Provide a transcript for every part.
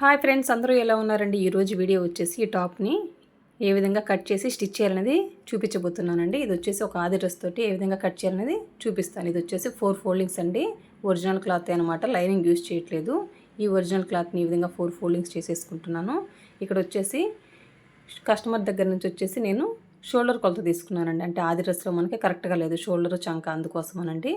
Hi friends, అందరూ ఎలా ఉన్నారండి? ఈరోజు వీడియో వచ్చేసి ఈ టాప్ని ఏ విధంగా కట్ చేసి స్టిచ్ చేయాలనేది చూపించబోతున్నానండి. ఇది వచ్చేసి ఒక ఆది డ్రెస్ తోటి ఏ విధంగా కట్ చేయాలనేది చూపిస్తాను. ఇది వచ్చేసి 4 ఫోల్డింగ్స్ అండి. ఒరిజినల్ క్లాత్ అనమాట, లైనింగ్ యూజ్ చేయట్లేదు. ఈ ఒరిజినల్ క్లాత్ని ఈ విధంగా 4 ఫోల్డింగ్స్ చేసేసుకుంటున్నాను. ఇక్కడ వచ్చేసి కస్టమర్ దగ్గర నుంచి వచ్చేసి నేను షోల్డర్ కొలత తీసుకున్నానండి. అంటే ఆది డ్రెస్లో మనకి కరెక్ట్గా లేదు షోల్డర్ చంక, అందుకోసమనండి.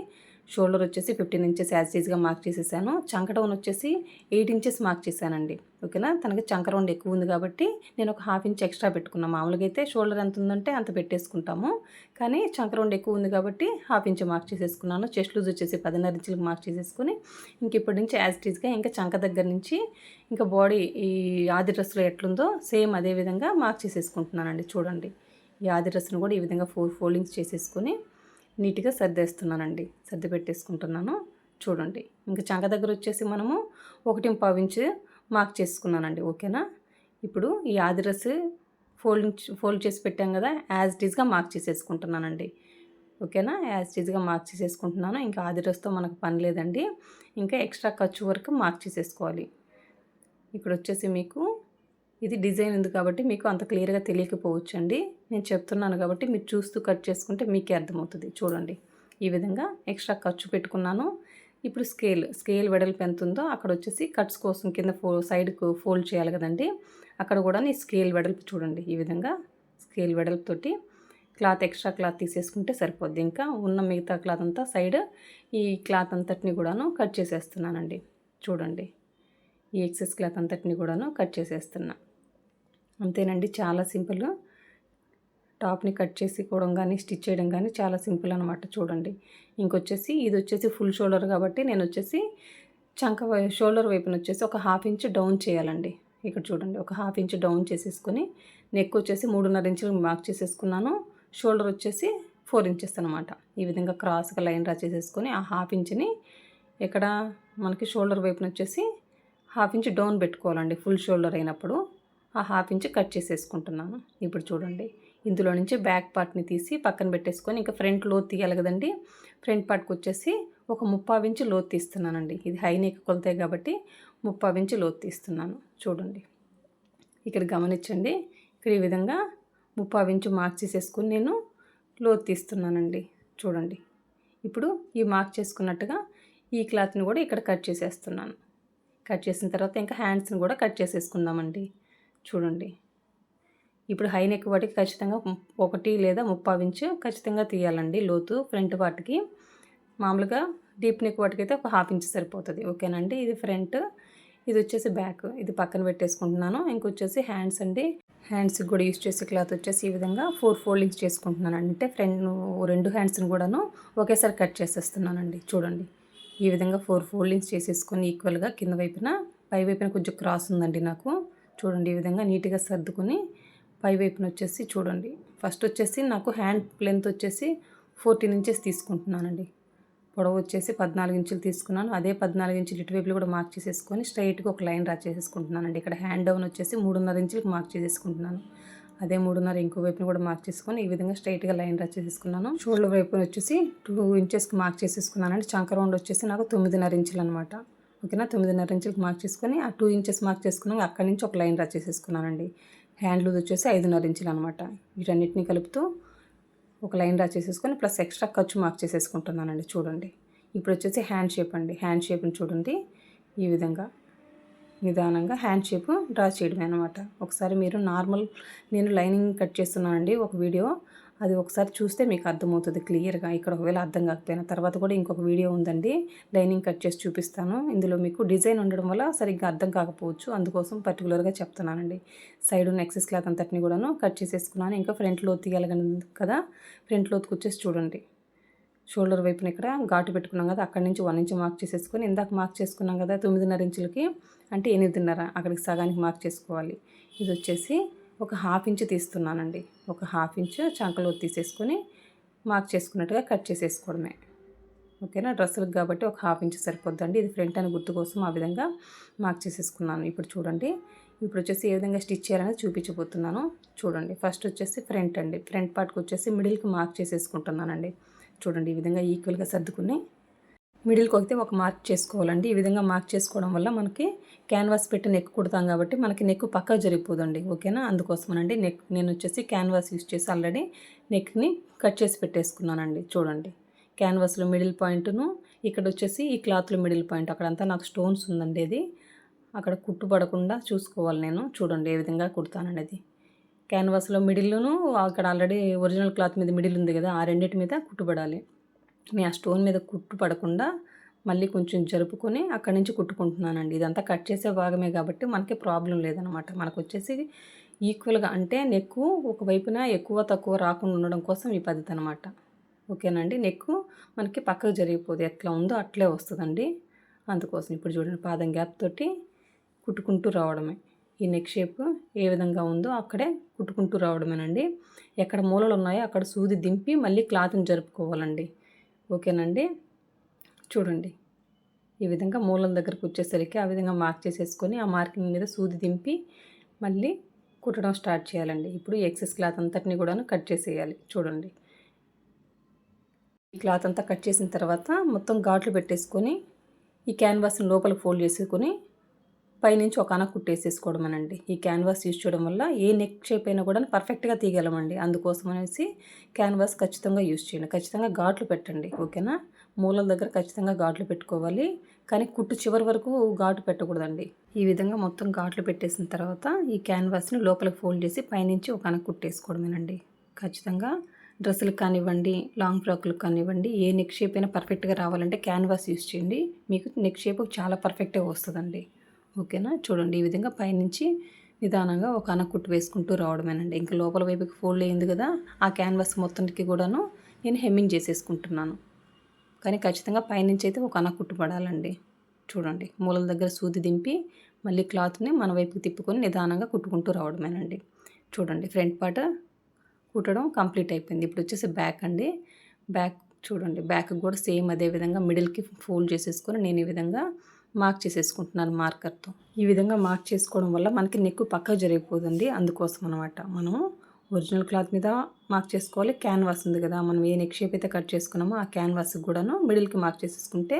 షోల్డర్ వచ్చేసి 15 ఇంచెస్ యాజ్ ఈజ్గా మార్క్ చేసేసాను. చంక డౌన్ వచ్చేసి 8 ఇంచెస్ మార్క్ చేశానండి. ఓకేనా, తనకి చంక రౌండ్ ఎక్కువ ఉంది కాబట్టి నేను ఒక ½ ఇంచ్ ఎక్స్ట్రా పెట్టుకున్నాను. మామూలుగా అయితే షోల్డర్ ఎంత ఉందంటే అంత పెట్టేసుకుంటాము, కానీ చంక రౌండ్ ఎక్కువ ఉంది కాబట్టి ½ ఇంచ్ మార్క్ చేసేసుకున్నాను. చెస్ట్ లూజ్ వచ్చేసి 10.5 ఇంచులకు మార్క్ చేసేసుకుని ఇంక ఇప్పటి నుంచి యాజ్ ఈజ్గా ఇంకా చంక దగ్గర నుంచి ఇంకా బాడీ ఈ ఆది డ్రెస్లో ఎట్లుందో సేమ్ అదే విధంగా మార్క్ చేసేసుకుంటున్నానండి. చూడండి, ఈ ఆది డ్రెస్ను కూడా ఈ విధంగా 4 ఫోల్డింగ్స్ చేసేసుకొని నీట్గా సర్దేస్తున్నానండి, సర్ది పెట్టేసుకుంటున్నాను. చూడండి, ఇంకా చంక దగ్గర వచ్చేసి మనము 1.5 ఇంచు మార్క్ చేసుకున్నానండి. ఓకేనా, ఇప్పుడు ఈ ఆది డ్రెస్ ఫోల్డ్ చేసి పెట్టాం కదా, యాజ్ ఈజ్గా మార్క్ చేసేసుకుంటున్నానండి. ఓకేనా, యాజ్ ఈజ్గా మార్క్ చేసేసుకుంటున్నాను. ఇంకా ఆది డ్రెస్తో మనకు పని లేదండి, ఇంకా ఎక్స్ట్రా ఖర్చు వరకు మార్క్ చేసేసుకోవాలి. ఇక్కడ వచ్చేసి మీకు ఇది డిజైన్ ఉంది కాబట్టి మీకు అంత క్లియర్గా తెలియకపోవచ్చు అండి. నేను చెప్తున్నాను కాబట్టి మీరు చూస్తూ కట్ చేసుకుంటే మీకే అర్థమవుతుంది. చూడండి, ఈ విధంగా ఎక్స్ట్రా ఖర్చు పెట్టుకున్నాను. ఇప్పుడు స్కేల్ వెడల్పు ఎంత ఉందో అక్కడ వచ్చేసి కట్స్ కోసం కింద సైడ్కు ఫోల్డ్ చేయాలి కదండి, అక్కడ కూడా ఈ స్కేల్ వెడల్పు చూడండి. ఈ విధంగా స్కేల్ వెడల్పుతోటి ఎక్స్ట్రా క్లాత్ తీసేసుకుంటే సరిపోద్ది. ఇంకా ఉన్న మిగతా క్లాత్ అంతా సైడ్ ఈ క్లాత్ అంతటిని కూడాను కట్ చేసేస్తున్నానండి. చూడండి, ఈ ఎక్సెస్ క్లాత్ అంతటిని కూడాను కట్ చేసేస్తున్నా. అంతేనండి, చాలా సింపుల్. టాప్ని కట్ చేసుకోవడం కానీ స్టిచ్ చేయడం కానీ చాలా సింపుల్ అనమాట. చూడండి, ఇంకొచ్చేసి ఇది వచ్చేసి ఫుల్ షోల్డర్ కాబట్టి నేను వచ్చేసి షోల్డర్ వైపున వచ్చేసి ఒక ½ ఇంచ్ డౌన్ చేయాలండి. ఇక్కడ చూడండి, ఒక ½ ఇంచ్ డౌన్ చేసేసుకొని నెక్ వచ్చేసి 3.5 ఇంచులు మార్క్ చేసేసుకున్నాను. షోల్డర్ వచ్చేసి 4 ఇంచెస్ అనమాట. ఈ విధంగా క్రాస్గా లైన్ డ్రా చేసేసుకొని ఆ ½ ఇంచ్ని ఇక్కడ మనకి షోల్డర్ వైపున వచ్చేసి ½ ఇంచ్ డౌన్ పెట్టుకోవాలండి. ఫుల్ షోల్డర్ అయినప్పుడు ఆ ½ ఇంచ్ కట్ చేసేసుకుంటున్నాను. ఇప్పుడు చూడండి, ఇందులో నుంచి బ్యాక్ పార్ట్ని తీసి పక్కన పెట్టేసుకొని ఇంకా ఫ్రంట్ లోత్ తీయాలి కదండి. ఫ్రంట్ పార్ట్కి వచ్చేసి ఒక 3/4 ఇంచ్ లోత్ తీస్తున్నానండి. ఇది హై నెక్ కొలతే కాబట్టి 3/4 ఇంచ్ లోత్ తీస్తున్నాను. చూడండి, ఇక్కడ గమనించండి, ఇక్కడ ఈ విధంగా 3/4 ఇంచ్ మార్క్ చేసేసుకొని నేను లోత్ తీస్తున్నానండి. చూడండి, ఇప్పుడు ఈ మార్క్ చేసుకున్నట్టుగా ఈ క్లాత్ని కూడా ఇక్కడ కట్ చేసేస్తున్నాను. కట్ చేసిన తర్వాత ఇంకా హ్యాండ్స్ని కూడా కట్ చేసేసుకుందామండి. చూడండి, ఇప్పుడు హై నెక్ వాటికి ఖచ్చితంగా 1 లేదా 3/4 ఇంచ్ ఖచ్చితంగా తీయాలండి లోతు ఫ్రంట్ పార్ట్కి. మామూలుగా డీప్ నెక్ వాటికైతే ఒక ½ ఇంచ్ సరిపోతుంది. ఓకేనండి, ఇది ఫ్రంట్, ఇది వచ్చేసి బ్యాక్. ఇది పక్కన పెట్టేసుకుంటున్నాను. ఇంకొచ్చేసి హ్యాండ్స్ అండి. హ్యాండ్స్కి కూడా యూజ్ చేసే క్లాత్ వచ్చేసి ఈ విధంగా 4 ఫోల్డింగ్స్ చేసుకుంటున్నాను. అంటే ఫ్రంట్ 2 హ్యాండ్స్ని కూడాను ఒకేసారి కట్ చేసేస్తున్నానండి. చూడండి, ఈ విధంగా 4 ఫోల్డింగ్స్ చేసేసుకొని ఈక్వల్గా కింద వైపున పై వైపున కొంచెం క్రాస్ ఉందండి నాకు. చూడండి, ఈ విధంగా నీట్గా సర్దుకొని పై వైపున వచ్చేసి చూడండి, ఫస్ట్ వచ్చేసి నాకు హ్యాండ్ లెంత్ వచ్చేసి 14 ఇంచెస్ తీసుకుంటున్నానండి. పొడవు వచ్చేసి 14 ఇంచులు తీసుకున్నాను. అదే 14 ఇంచులు ఇటువైపులు కూడా మార్క్ చేసేసుకొని స్ట్రైట్గా ఒక లైన్ డ్రా చేసేసుకుంటున్నానండి. ఇక్కడ హ్యాండ్ డౌన్ వచ్చేసి 3.5 ఇంచులకు మార్క్ చేసేసుకుంటున్నాను. అదే 3.5 ఇంకో వైపున కూడా మార్క్ చేసుకొని ఈ విధంగా స్ట్రైట్గా లైన్ డ్రా చేసేసుకున్నాను. షోల్డర్ వైపున వచ్చేసి 2 ఇంచెస్కి మార్క్ చేసేసుకున్నానండి. చంక రౌండ్ వచ్చేసి నాకు 9.5 ఇంచులు అనమాట. ఓకేనా, 9.5 ఇంచులకు మార్క్ చేసుకొని ఆ 2 ఇంచెస్ మార్క్ చేసుకున్నాక అక్కడి నుంచి ఒక లైన్ డ్రా చేసేసుకున్నానండి. హ్యాండ్ లూజ్ వచ్చేసి 5.5 ఇంచులు అనమాట. వీటన్నిటిని కలుపుతూ ఒక లైన్ డ్రా చేసేసుకొని ప్లస్ ఎక్స్ట్రా ఖర్చు మార్క్ చేసేసుకుంటున్నానండి. చూడండి, ఇప్పుడు వచ్చేసి హ్యాండ్ షేప్ అండి. హ్యాండ్ షేప్ని చూడండి, ఈ విధంగా నిదానంగా హ్యాండ్ షేప్ డ్రా చేయడమే అనమాట. ఒకసారి మీరు నేను లైనింగ్ కట్ చేస్తున్నానండి ఒక వీడియో, అది ఒకసారి చూస్తే మీకు అర్థమవుతుంది క్లియర్గా. ఇక్కడ ఒకవేళ అర్థం కాకపోయినా తర్వాత కూడా ఇంకొక వీడియో ఉందండి, లైనింగ్ కట్ చేసి చూపిస్తాను. ఇందులో మీకు డిజైన్ ఉండడం వల్ల సరిగ్గా అర్థం కాకపోవచ్చు, అందుకోసం పర్టికులర్గా చెప్తున్నానండి. సైడ్ ఉన్న ఎక్సెస్ క్లాత్ అంతటిని కూడాను కట్ చేసేసుకున్నాను. ఇంకా ఫ్రంట్ లోత్ తీయాలి కదా, ఫ్రంట్ లోత్కి వచ్చేసి చూడండి, షోల్డర్ వైపున ఇక్కడ ఘాటు పెట్టుకున్నాం కదా, అక్కడి నుంచి 1 ఇంచ్ మార్క్ చేసేసుకొని ఇందాక మార్క్ చేసుకున్నాం కదా 9.5 ఇంచులకి, అంటే 8.5 అక్కడికి సగానికి మార్క్ చేసుకోవాలి. ఇది వచ్చేసి ఒక ½ ఇంచ్ తీస్తున్నానండి. ఒక ½ ఇంచ్ చంకలో తీసేసుకొని మార్క్ చేసుకున్నట్టుగా కట్ చేసేసుకోవడమే. ఓకేనా, డ్రెస్సులకు కాబట్టి ఒక ½ ఇంచ్ సరిపోద్దండి. ఇది ఫ్రంట్ అని గుర్తు కోసం ఆ విధంగా మార్క్ చేసేసుకున్నాను. ఇప్పుడు చూడండి, ఇప్పుడు వచ్చేసి ఏ విధంగా స్టిచ్ చేయాలనేది చూపించబోతున్నాను. చూడండి, ఫస్ట్ వచ్చేసి ఫ్రంట్ అండి. ఫ్రంట్ పార్ట్కి వచ్చేసి మిడిల్కి మార్క్ చేసేసుకుంటున్నానండి. చూడండి, ఈ విధంగా ఈక్వల్గా సర్దుకుని మిడిల్కి అయితే ఒక మార్క్ చేసుకోవాలండి. ఈ విధంగా మార్క్ చేసుకోవడం వల్ల మనకి క్యాన్వాస్ పెట్టి నెక్ కుడతాం కాబట్టి మనకి నెక్ పక్కా జరిగిపోదండి. ఓకేనా, అందుకోసమనండి నేను వచ్చేసి క్యాన్వాస్ యూస్ చేసి ఆల్రెడీ నెక్ని కట్ చేసి పెట్టేసుకున్నానండి. చూడండి, క్యాన్వాస్లో మిడిల్ పాయింట్ను ఇక్కడ వచ్చేసి ఈ క్లాత్లో మిడిల్ పాయింట్ అక్కడంతా నాకు స్టోన్స్ ఉందండి. అది అక్కడ కుట్టు పడకుండా చూసుకోవాలి నేను. చూడండి ఏ విధంగా కుడతాననేది. క్యాన్వాస్లో మిడిల్ను అక్కడ ఆల్రెడీ ఒరిజినల్ క్లాత్ మీద మిడిల్ ఉంది కదా, ఆ రెండింటి మీద కుట్టుపడాలి. నేను ఆ స్టోన్ మీద కుట్టు పడకుండా మళ్ళీ కొంచెం జరుపుకొని అక్కడి నుంచి కుట్టుకుంటున్నానండి. ఇదంతా కట్ చేసే భాగమే కాబట్టి మనకి ప్రాబ్లం లేదనమాట. మనకు వచ్చేసి ఈక్వల్గా అంటే నెక్కు ఒకవైపున ఎక్కువ తక్కువ రాకుండా ఉండడం కోసం ఈ పద్ధతి అనమాట. ఓకేనండి, నెక్కు మనకి పక్కకు జరిగిపోదు, ఎట్లా ఉందో అట్లే వస్తుందండి. అందుకోసం ఇప్పుడు చూడండి, పాదం గ్యాప్ తోటి కుట్టుకుంటూ రావడమే. ఈ నెక్ షేప్ ఏ విధంగా ఉందో అక్కడే కుట్టుకుంటూ రావడమేనండి. ఎక్కడ మూలలు ఉన్నాయో అక్కడ సూది దింపి మళ్ళీ క్లాత్ని జరుపుకోవాలండి. ఓకేనండి, చూడండి ఈ విధంగా మూలల దగ్గరకు వచ్చేసరికి ఆ విధంగా మార్క్ చేసేసుకొని ఆ మార్కింగ్ మీద సూది దింపి మళ్ళీ కుట్టడం స్టార్ట్ చేయాలండి. ఇప్పుడు ఎక్సెస్ క్లాత్ అంతటిని కూడా కట్ చేసేయాలి. చూడండి, ఈ క్లాత్ అంతా కట్ చేసిన తర్వాత మొత్తం ఘాట్లు పెట్టేసుకొని ఈ క్యాన్వాస్ని లోపలికి ఫోల్డ్ చేసుకొని పైనుంచి ఒక అన కుట్టేసేసుకోవడమేనండి. ఈ క్యాన్వాస్ యూజ్ చేయడం వల్ల ఏ నెక్ షేప్ అయినా కూడా పర్ఫెక్ట్గా తీయగలమండి. అందుకోసం అనేసి క్యాన్వాస్ ఖచ్చితంగా యూజ్ చేయండి. ఖచ్చితంగా ఘాట్లు పెట్టండి. ఓకేనా, మూలల దగ్గర ఖచ్చితంగా ఘాట్లు పెట్టుకోవాలి, కానీ కుట్టు చివరి వరకు ఘాటు పెట్టకూడదండి. ఈ విధంగా మొత్తం ఘాట్లు పెట్టేసిన తర్వాత ఈ క్యాన్వాస్ని లోపలికి ఫోల్డ్ చేసి పైనుంచి ఒక అన కుట్టేసుకోవడమేనండి. ఖచ్చితంగా డ్రెస్సులకు కానివ్వండి, లాంగ్ ఫ్రాక్లకు కానివ్వండి, ఏ నెక్ షేప్ అయినా పర్ఫెక్ట్గా రావాలంటే క్యాన్వాస్ యూజ్ చేయండి. మీకు నెక్ షేప్ చాలా పర్ఫెక్ట్గా వస్తుందండి. ఓకేనా, చూడండి ఈ విధంగా పైనుంచి నిదానంగా ఒక అనకుట్టు వేసుకుంటూ రావడమేనండి. ఇంకా లోపల వైపుకి ఫోల్డ్ అయింది కదా, ఆ క్యాన్వాస్ మొత్తానికి కూడాను నేను హెమ్మింగ్ చేసేసుకుంటున్నాను. కానీ ఖచ్చితంగా పైనుంచి అయితే ఒక అనకుట్టు పడాలండి. చూడండి, మూలల దగ్గర సూది దింపి మళ్ళీ క్లాత్ని మన వైపుకి తిప్పుకొని నిదానంగా కుట్టుకుంటూ రావడమేనండి. చూడండి, ఫ్రంట్ పార్ట్ కుట్టడం కంప్లీట్ అయిపోయింది. ఇప్పుడు వచ్చేసి బ్యాక్ అండి. బ్యాక్ చూడండి, బ్యాక్ కూడా సేమ్ అదే విధంగా మిడిల్కి ఫోల్డ్ చేసేసుకొని నేను ఈ విధంగా మార్క్ చేసేసుకుంటున్నాను మార్కర్తో. ఈ విధంగా మార్క్ చేసుకోవడం వల్ల మనకి నెక్ పక్కకు జరిగిపోతుంది. అందుకోసం అనమాట మనం ఒరిజినల్ క్లాత్ మీద మార్క్ చేసుకోవాలి. క్యాన్వాస్ ఉంది కదా, మనం ఏ నెక్ షేప్ అయితే కట్ చేసుకున్నామో ఆ క్యాన్వాస్కి కూడాను మిడిల్కి మార్క్ చేసేసుకుంటే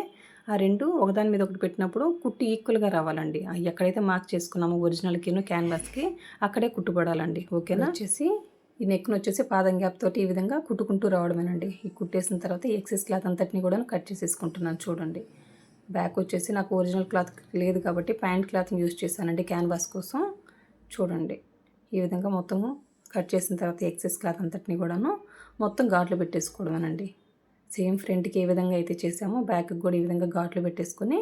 ఆ రెండు ఒకదాని మీద ఒకటి పెట్టినప్పుడు కుట్టు ఈక్వల్గా రావాలండి. ఎక్కడైతే మార్క్ చేసుకున్నామో ఒరిజినల్కిను క్యాన్వాస్కి అక్కడే కుట్టుపడాలండి. ఓకేనా, వచ్చేసి ఈ నెక్ను వచ్చేసి పాదం గ్యాప్ తోటి ఈ విధంగా కుట్టుకుంటూ రావడమేనండి. ఈ కుట్టేసిన తర్వాత ఎక్సెస్ క్లాత్ అంతటిని కూడా కట్ చేసేసుకుంటున్నాను. చూడండి, బ్యాక్ వచ్చేసి నాకు ఒరిజినల్ క్లాత్ లేదు కాబట్టి ప్యాంట్ క్లాత్ని యూజ్ చేశానండి క్యాన్వాస్ కోసం. చూడండి, ఈ విధంగా మొత్తము కట్ చేసిన తర్వాత ఎక్సెస్ క్లాత్ అంతటిని కూడాను మొత్తం ఘాట్లు పెట్టేసుకోవడమేనండి. సేమ్ ఫ్రంట్కి ఏ విధంగా అయితే చేసామో బ్యాక్కి కూడా ఈ విధంగా ఘాట్లు పెట్టేసుకొని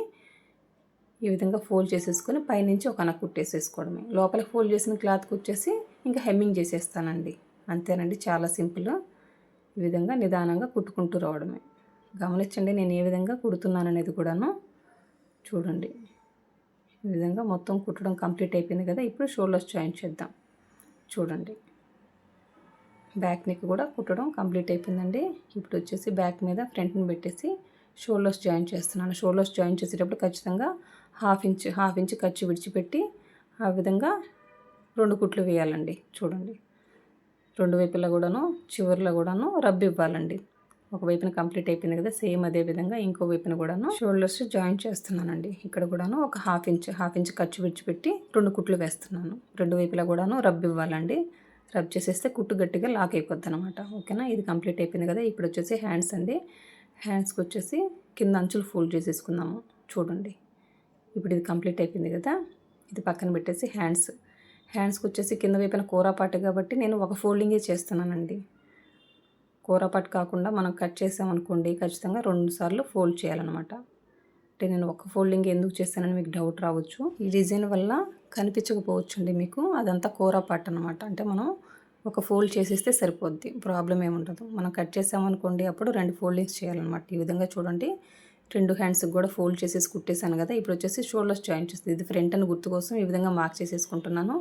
ఈ విధంగా ఫోల్డ్ చేసేసుకొని పైనుంచి ఒక అన కుట్టేసేసుకోవడమే. లోపలికి ఫోల్డ్ చేసిన క్లాత్కి వచ్చేసి ఇంకా హెమ్మింగ్ చేసేస్తానండి. అంతేనండి, చాలా సింపుల్. ఈ విధంగా నిదానంగా కుట్టుకుంటూ రావడమే. గమనించండి నేను ఏ విధంగా కుడుతున్నాను అనేది కూడాను. చూడండి, ఈ విధంగా మొత్తం కుట్టడం కంప్లీట్ అయిపోయింది కదా. ఇప్పుడు షోల్డర్స్ జాయిన్ చేద్దాం. చూడండి, బ్యాక్ నెక్ కూడా కుట్టడం కంప్లీట్ అయిపోయిందండి. ఇప్పుడు వచ్చేసి బ్యాక్ మీద ఫ్రంట్ని పెట్టేసి షోల్డర్స్ జాయిన్ చేస్తున్నాను. షోల్డర్స్ జాయిన్ చేసేటప్పుడు ఖచ్చితంగా హాఫ్ ఇంచ్ ఖర్చు విడిచిపెట్టి ఆ విధంగా 2 కుట్లు వేయాలండి. చూడండి, 2 వైపులా కూడాను చివర్లో కూడాను రబ్ ఇవ్వాలండి. ఒక వైపున కంప్లీట్ అయిపోయింది కదా, సేమ్ అదే విధంగా ఇంకో వైపున కూడాను షోల్డర్స్ జాయిన్ చేస్తున్నానండి. ఇక్కడ కూడాను ఒక హాఫ్ ఇంచ్ ఖర్చు విడిచిపెట్టి 2 కుట్లు వేస్తున్నాను. 2 వైపులా కూడాను రబ్ ఇవ్వాలండి. రబ్ చేసేస్తే కుట్టు గట్టిగా లాక్ అయిపోద్ది అనమాట. ఓకేనా, ఇది కంప్లీట్ అయిపోయింది కదా. ఇప్పుడు వచ్చేసి హ్యాండ్స్ అండి. హ్యాండ్స్కి వచ్చేసి కింద అంచులు ఫోల్డ్ చేసేసుకుందాము. చూడండి, ఇప్పుడు ఇది కంప్లీట్ అయిపోయింది కదా. ఇది పక్కన పెట్టేసి హ్యాండ్స్కి వచ్చేసి కింద వైపున కూరపాటు కాబట్టి నేను ఒక ఫోల్డింగే చేస్తున్నానండి. కూరపాటు కాకుండా మనం కట్ చేసామనుకోండి ఖచ్చితంగా 2 సార్లు ఫోల్డ్ చేయాలన్నమాట. అంటే నేను ఒక ఫోల్డింగ్ ఎందుకు చేస్తానని మీకు డౌట్ రావచ్చు. ఈ డిజైన్ వల్ల కనిపించకపోవచ్చు అండి మీకు, అదంతా కూరపాటు అనమాట. అంటే మనం ఒక ఫోల్డ్ చేసేస్తే సరిపోద్ది, ప్రాబ్లం ఏముండదు. మనం కట్ చేసామనుకోండి అప్పుడు 2 ఫోల్డింగ్స్ చేయాలన్నమాట. ఈ విధంగా చూడండి, 2 హ్యాండ్స్కి కూడా ఫోల్డ్ చేసేసి కుట్టేశాను కదా. ఇప్పుడు వచ్చేసి షోల్డర్స్ జాయిన్ చేస్తుంది. ఇది ఫ్రంట్ అని గుర్తు కోసం ఈ విధంగా మార్క్ చేసేసుకుంటున్నాను.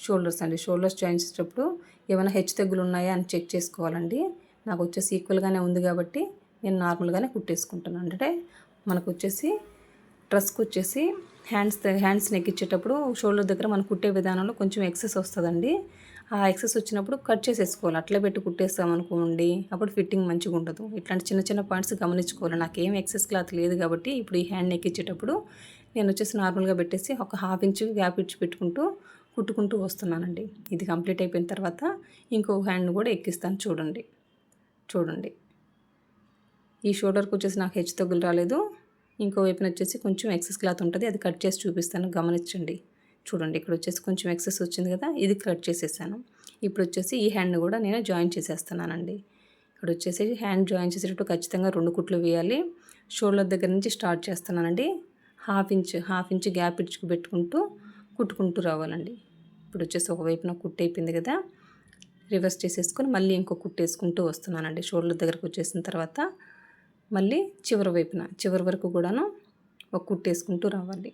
షోల్డర్స్ అండి. షోల్డర్స్ జాయిన్ చేసేటప్పుడు ఏమైనా హెచ్చు తగ్గులు ఉన్నాయా అని చెక్ చేసుకోవాలండి. నాకు వచ్చేసి ఈక్వల్గానే ఉంది కాబట్టి నేను నార్మల్గానే కుట్టేసుకుంటున్నాను. అంటే మనకు వచ్చేసి డ్రెస్కి వచ్చేసి హ్యాండ్స్ నెక్ ఇచ్చేటప్పుడు షోల్డర్ దగ్గర మనం కుట్టే విధానంలో కొంచెం ఎక్సెస్ వస్తుందండి. ఆ ఎక్సెస్ వచ్చినప్పుడు కట్ చేసేసుకోవాలి. అట్లే పెట్టి కుట్టేస్తామనుకోండి అప్పుడు ఫిట్టింగ్ మంచిగా ఉండదు. ఇట్లాంటి చిన్న చిన్న పాయింట్స్ గమనించుకోవాలి. నాకేం ఎక్సెస్ క్లాత్ లేదు కాబట్టి ఇప్పుడు ఈ హ్యాండ్ నెక్ ఇచ్చేటప్పుడు నేను వచ్చేసి నార్మల్గా పెట్టేసి ఒక 1/2 ఇంచ్ గ్యాప్ ఇచ్చి పెట్టుకుంటూ కుట్టుకుంటూ వస్తున్నానండి. ఇది కంప్లీట్ అయిపోయిన తర్వాత ఇంకో హ్యాండ్ కూడా ఎక్కిస్తాను చూడండి. చూడండి ఈ షోల్డర్కి వచ్చేసి నాకు హెచ్చు తగ్గులు రాలేదు. ఇంకో వైపున వచ్చేసి కొంచెం ఎక్సెస్ క్లాత్ ఉంటుంది, అది కట్ చేసి చూపిస్తాను గమనించండి. చూడండి ఇక్కడ వచ్చేసి కొంచెం ఎక్సెస్ వచ్చింది కదా, ఇది కట్ చేసేసాను. ఇప్పుడు వచ్చేసి ఈ హ్యాండ్ కూడా నేను జాయిన్ చేసేస్తున్నానండి. ఇక్కడ వచ్చేసి హ్యాండ్ జాయిన్ చేసేటప్పుడు ఖచ్చితంగా 2 కుట్లు వేయాలి. షోల్డర్ దగ్గర నుంచి స్టార్ట్ చేస్తున్నానండి. హాఫ్ ఇంచ్ గ్యాప్ ఇచ్చుకు పెట్టుకుంటూ కుట్టుకుంటూ రావాలండి. ఇప్పుడు వచ్చేసి ఒకవైపున కుట్టు అయిపోయింది కదా, రివర్స్ చేసేసుకొని మళ్ళీ ఇంకో కుట్టు వేసుకుంటూ వస్తున్నానండి. షోల్డర్ దగ్గరకు వచ్చేసిన తర్వాత మళ్ళీ చివరి వరకు కూడాను ఒక కుట్టు వేసుకుంటూ రావాలి.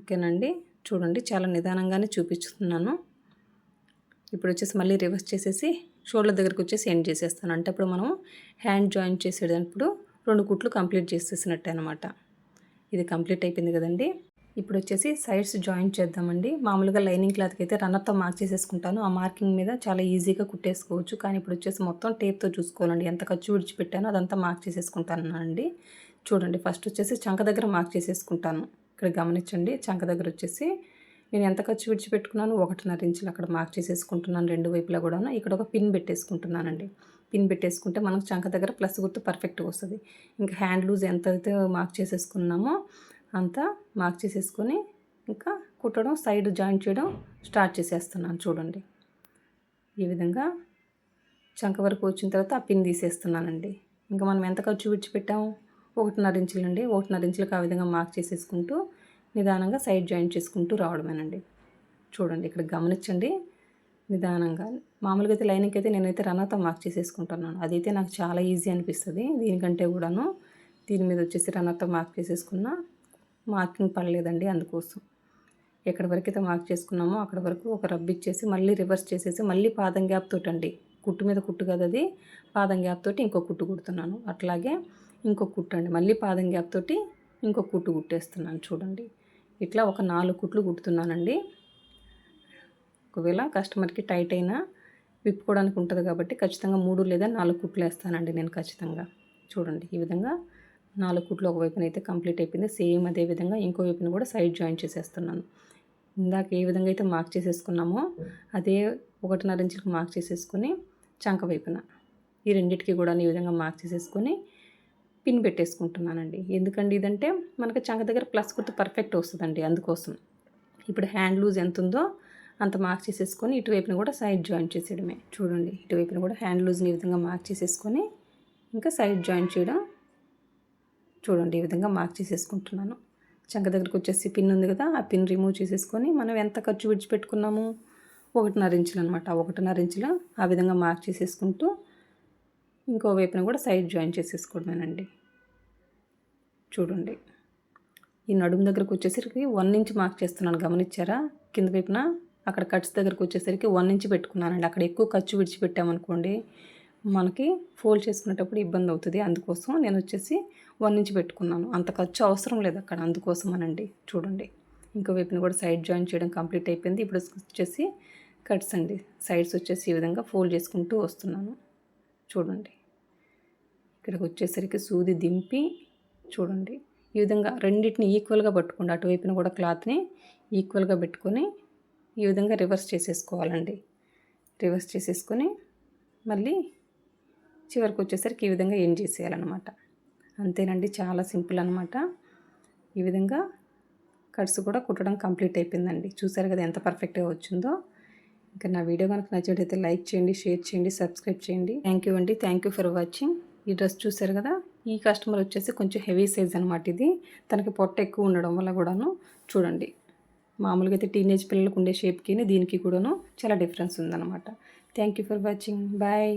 ఓకేనండి. చూడండి చాలా నిదానంగానే చూపిస్తున్నాను. ఇప్పుడు వచ్చేసి మళ్ళీ రివర్స్ చేసేసి షోల్డర్ దగ్గరకు వచ్చేసి ఎండ్ చేసేస్తాను. అంటే ఇప్పుడు మనం హ్యాండ్ జాయిన్ చేసేటప్పుడు 2 కుట్లు కంప్లీట్ చేసేసినట్టే అనమాట. ఇది కంప్లీట్ అయిపోయింది కదండి. ఇప్పుడు వచ్చేసి సైడ్స్ జాయిన్ చేద్దామండి. మామూలుగా లైనింగ్ క్లాత్కి అయితే రన్నర్తో మార్క్ చేసేసుకుంటాను. ఆ మార్కింగ్ మీద చాలా ఈజీగా కుట్టేసుకోవచ్చు. కానీ ఇప్పుడు వచ్చేసి మొత్తం టేప్తో చూసుకోవాలండి. ఎంత ఖర్చు విడిచిపెట్టానో అదంతా మార్క్ చేసేసుకుంటాను అండి. చూడండి ఫస్ట్ వచ్చేసి చంక దగ్గర మార్క్ చేసేసుకుంటాను. ఇక్కడ గమనించండి, చంక దగ్గర వచ్చేసి నేను ఎంత ఖర్చు విడిచిపెట్టుకున్నాను 1.5 ఇంచులు అక్కడ మార్క్ చేసేసుకుంటున్నాను. 2 వైపులా కూడాను. ఇక్కడ ఒక పిన్ పెట్టేసుకుంటున్నానండి. పిన్ పెట్టేసుకుంటే మనకు చంక దగ్గర ప్లస్ గుర్తు పర్ఫెక్ట్గా వస్తుంది. ఇంకా హ్యాండ్ లూజ్ ఎంత అయితే మార్క్ చేసేసుకున్నామో అంతా మార్క్ చేసేసుకొని ఇంకా కుట్టడం, సైడ్ జాయిన్ చేయడం స్టార్ట్ చేసేస్తున్నాను. చూడండి ఈ విధంగా చంక వరకు వచ్చిన తర్వాత ఆ పిన్ తీసేస్తున్నానండి. ఇంకా మనం ఎంత ఖర్చు విడిచిపెట్టాము 1.5 ఇంచులు అండి. 1.5 ఇంచులకు ఆ విధంగా మార్క్ చేసేసుకుంటూ నిదానంగా సైడ్ జాయిన్ చేసుకుంటూ రావడమేనండి. చూడండి ఇక్కడ గమనించండి నిదానంగా. మామూలుగా అయితే లైనింగ్ అయితే నేనైతే రన్నర్తో మార్క్ చేసేసుకుంటున్నాను. అదైతే నాకు చాలా ఈజీ అనిపిస్తుంది. దీనికంటే కూడాను దీని మీద వచ్చేసి రన్నర్తో మార్క్ చేసేసుకున్న మార్కింగ్ పడలేదండి. అందుకోసం ఎక్కడి వరకు అయితే మార్క్ చేసుకున్నామో అక్కడ వరకు ఒక రబ్ ఇచ్చేసి మళ్ళీ రివర్స్ చేసేసి మళ్ళీ పాదం గ్యాప్ తోటి అండి, కుట్టు మీద కుట్టు కదా అది, పాదం గ్యాప్ తోటి ఇంకో కుట్టు కుడుతున్నాను. అట్లాగే ఇంకో కుట్టు అండి, మళ్ళీ పాదం గ్యాప్ తోటి ఇంకో కుట్టు కుట్టేస్తున్నాను. చూడండి ఇట్లా ఒక 4 కుట్లు కుడుతున్నానండి. ఒకవేళ కస్టమర్కి టైట్ అయినా విప్పుకోవడానికి ఉంటుంది కాబట్టి ఖచ్చితంగా 3 లేదా 4 కుట్లు వేస్తానండి నేను ఖచ్చితంగా. చూడండి ఈ విధంగా 4 కుట్లు ఒకవైపున అయితే కంప్లీట్ అయిపోయింది. సేమ్ అదే విధంగా ఇంకో వైపున కూడా సైడ్ జాయిన్ చేసేస్తున్నాను. ఇందాక ఏ విధంగా అయితే మార్క్ చేసేసుకున్నామో అదే 1.5 ఇంచులకు మార్క్ చేసేసుకొని చంక వైపున ఈ రెండింటికి కూడా ఈ విధంగా మార్క్ చేసేసుకొని పిన్ పెట్టేసుకుంటున్నానండి. ఎందుకండి ఇదంటే మనకి చంక దగ్గర ప్లస్ గుర్తు పర్ఫెక్ట్ వస్తుందండి. అందుకోసం ఇప్పుడు హ్యాండ్ లూజ్ ఎంత ఉందో అంత మార్క్ చేసేసుకొని ఇటువైపున కూడా సైడ్ జాయిన్ చేసేయడమే. చూడండి ఇటువైపున కూడా హ్యాండ్ లూజ్ని ఈ విధంగా మార్క్ చేసేసుకొని ఇంకా సైడ్ జాయిన్ చేయడం. చూడండి ఈ విధంగా మార్క్ చేసేసుకుంటున్నాను. చంక దగ్గరకు వచ్చేసి పిన్ ఉంది కదా, ఆ పిన్ రిమూవ్ చేసేసుకొని మనం ఎంత ఖర్చు విడిచిపెట్టుకున్నాము 1.5 ఇంచులు అనమాట. 1.5 ఇంచులు ఆ విధంగా మార్క్ చేసేసుకుంటూ ఇంకో వైపున కూడా సైడ్ జాయిన్ చేసేసుకోవడమేనండి. చూడండి ఈ నడుము దగ్గరకు వచ్చేసరికి 1 ఇంచ్ మార్క్ చేస్తున్నాను. గమనించారా? కింద వైపున అక్కడ కట్స్ దగ్గరకు వచ్చేసరికి 1 ఇంచ్ పెట్టుకున్నానండి. అక్కడ ఎక్కువ ఖర్చు విడిచిపెట్టామనుకోండి మనకి ఫోల్డ్ చేసుకునేటప్పుడు ఇబ్బంది అవుతుంది. అందుకోసం నేను వచ్చేసి 1 ఇంచ్ పెట్టుకున్నాను. అంత ఖర్చు అవసరం లేదు అక్కడ, అందుకోసం అనండి. చూడండి ఇంకో వైపున కూడా సైడ్ జాయిన్ చేయడం కంప్లీట్ అయిపోయింది. ఇప్పుడు వచ్చేసి కట్స్ అండి. సైడ్స్ వచ్చేసి ఈ విధంగా ఫోల్డ్ చేసుకుంటూ వస్తున్నాను. చూడండి ఇక్కడికి వచ్చేసరికి సూది దింపి చూడండి ఈ విధంగా రెండింటిని ఈక్వల్గా పట్టుకోండి. అటువైపున కూడా క్లాత్ని ఈక్వల్గా పెట్టుకొని ఈ విధంగా రివర్స్ చేసేసుకోవాలండి. రివర్స్ చేసేసుకొని మళ్ళీ చివరికి వచ్చేసరికి ఈ విధంగా ఎండ్ చేసేయాలన్నమాట. అంతేనండి, చాలా సింపుల్ అనమాట. ఈ విధంగా కట్స్ కూడా కుట్టడం కంప్లీట్ అయిపోయిందండి. చూసారు కదా ఎంత పర్ఫెక్ట్గా వచ్చిందో. ఇంకా నా వీడియో కనుక నచ్చినట్లయితే లైక్ చేయండి, షేర్ చేయండి, సబ్స్క్రైబ్ చేయండి. థ్యాంక్ యూ అండి. Thank you for watching. ఈ డ్రెస్ చూసారు కదా, ఈ కస్టమర్ వచ్చేసి కొంచెం హెవీ సైజ్ అనమాట. ఇది తనకి పొట్ట ఎక్కువ ఉండడం వల్ల కూడాను చూడండి మామూలుగా అయితే టీనేజ్ పిల్లలకు ఉండే షేప్కి దీనికి కూడాను చాలా డిఫరెన్స్ ఉందన్నమాట. Thank you for watching. Bye.